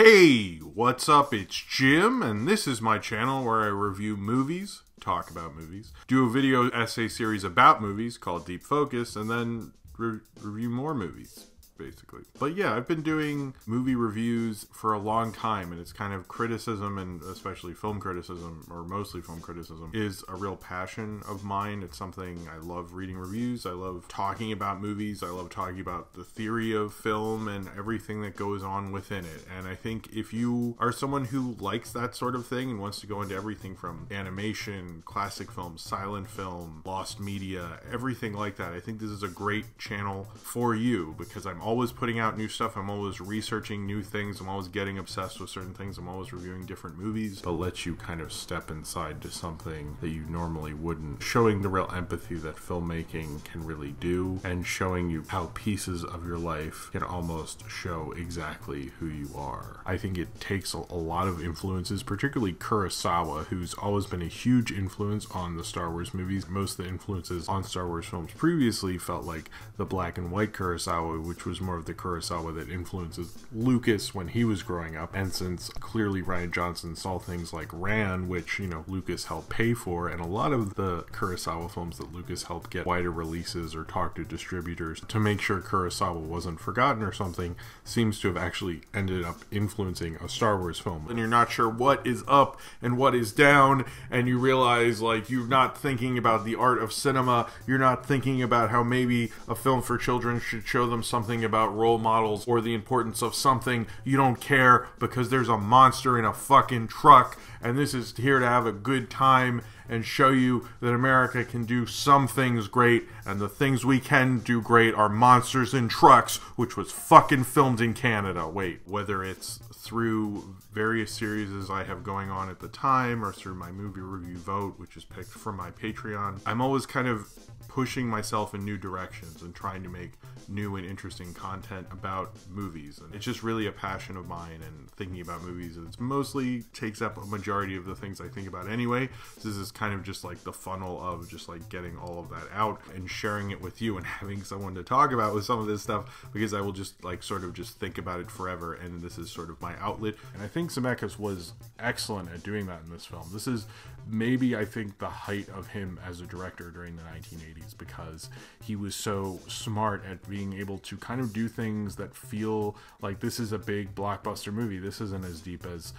Hey, what's up? It's Jim, and this is my channel where I review movies, talk about movies, do a video essay series about movies called Deep Focus, and then review more movies, basically. But yeah, I've been doing movie reviews for a long time, and it's kind of criticism, and especially film criticism, or mostly film criticism, is a real passion of mine. It's something I love reading reviews, I love talking about movies, I love talking about the theory of film and everything that goes on within it. And I think if you are someone who likes that sort of thing and wants to go into everything from animation, classic film, silent film, lost media, everything like that, I think this is a great channel for you, because I'm always putting out new stuff, I'm always researching new things, I'm always getting obsessed with certain things, I'm always reviewing different movies, but lets you kind of step inside to something that you normally wouldn't, showing the real empathy that filmmaking can really do, and showing you how pieces of your life can almost show exactly who you are. I think it takes a lot of influences, particularly Kurosawa, who's always been a huge influence on the Star Wars movies. Most of the influences on Star Wars films previously felt like the black and white Kurosawa, which was more of the Kurosawa that influences Lucas when he was growing up. And since clearly Rian Johnson saw things like Ran, which, you know, Lucas helped pay for, and a lot of the Kurosawa films that Lucas helped get wider releases or talk to distributors to make sure Kurosawa wasn't forgotten or something, seems to have actually ended up influencing a Star Wars film. And you're not sure what is up and what is down, and you realize, like, you're not thinking about the art of cinema, you're not thinking about how maybe a film for children should show them something about role models or the importance of something. You don't care because there's a monster in a fucking truck, and this is here to have a good time and show you that America can do some things great, and the things we can do great are monsters in trucks, which was fucking filmed in Canada. Wait, whether it's through various series I have going on at the time, or through my movie review vote, which is picked from my Patreon, I'm always kind of pushing myself in new directions and trying to make new and interesting content about movies. And it's just really a passion of mine, and thinking about movies, it's mostly takes up a majority of the things I think about anyway. This is kind of just like the funnel of just like getting all of that out and sharing it with you and having someone to talk about with some of this stuff, because I will just like sort of just think about it forever, and this is sort of my outlet. And I think Samexcomex was excellent at doing that in this film. This is maybe, I think, the height of him as a director during the 1980s, because he was so smart at being able to kind of do things that feel like this is a big blockbuster movie. This isn't as deep as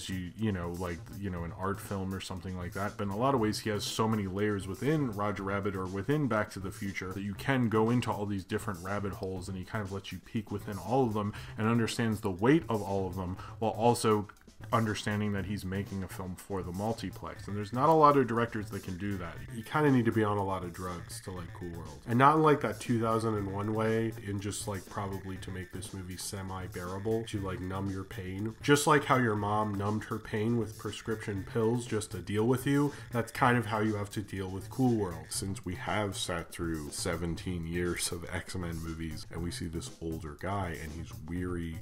you know, like, you know, an art film or something like that. But in a lot of ways, he has so many layers within Roger Rabbit or within Back to the Future that you can go into all these different rabbit holes, and he kind of lets you peek within all of them and understands the weight of all of them, while also understanding that he's making a film for the multiplex. And there's not a lot of directors that can do that. You kind of need to be on a lot of drugs to like Cool World, and not in like that 2001 way, in just like probably to make this movie semi-bearable, to like numb your pain, just like how your mom numbed her pain with prescription pills just to deal with you. That's kind of how you have to deal with Cool World. Since we have sat through 17 years of X-Men movies, and we see this older guy, and he's weary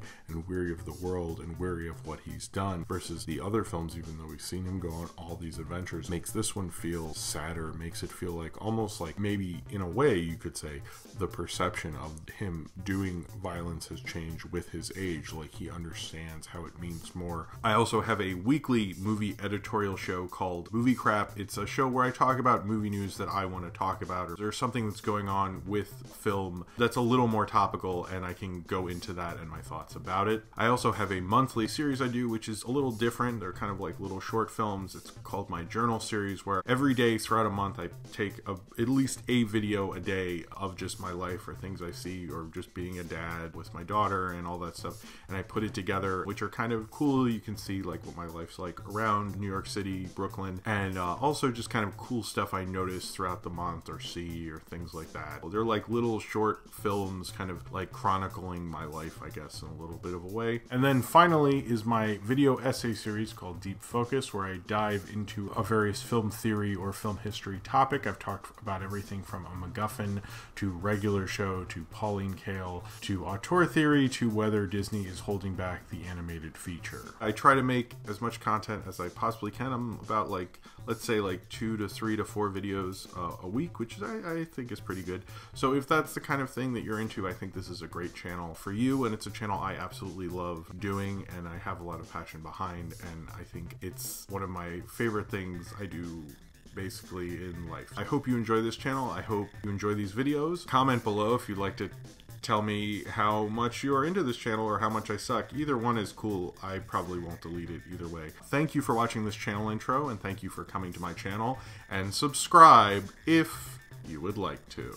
of the world and weary of what he's done, versus the other films, even though we've seen him go on all these adventures, makes this one feel sadder, makes it feel like almost like maybe in a way you could say the perception of him doing violence has changed with his age. Like, he understands how it means more. I also have a weekly movie editorial show called Movie Crap. It's a show where I talk about movie news that I want to talk about, or there's something that's going on with film that's a little more topical, and I can go into that and my thoughts about it. I also have a monthly series I do, which is a little different. They're kind of like little short films. It's called my journal series, where every day throughout a month I take at least a video a day of just my life, or things I see, or just being a dad with my daughter and all that stuff, and I put it together, which are kind of cool. You can see like what my life's like around New York City, Brooklyn, and also just kind of cool stuff I notice throughout the month or see, or things like that. They're like little short films, kind of like chronicling my life, I guess, in a little bit of a way. And then finally is my video video essay series called Deep Focus, where I dive into a various film theory or film history topic. I've talked about everything from a MacGuffin to regular show to Pauline Kael to auteur theory to whether Disney is holding back the animated feature. I try to make as much content as I possibly can. I'm about let's say 2 to 3 to 4 videos a week, which I think is pretty good. So if that's the kind of thing that you're into, I think this is a great channel for you, and it's a channel I absolutely love doing and I have a lot of passion behind, and I think it's one of my favorite things I do basically in life. I hope you enjoy this channel. I hope you enjoy these videos. Comment below if you'd like to tell me how much you are into this channel or how much I suck. Either one is cool. I probably won't delete it either way. Thank you for watching this channel intro, and thank you for coming to my channel, and subscribe if you would like to.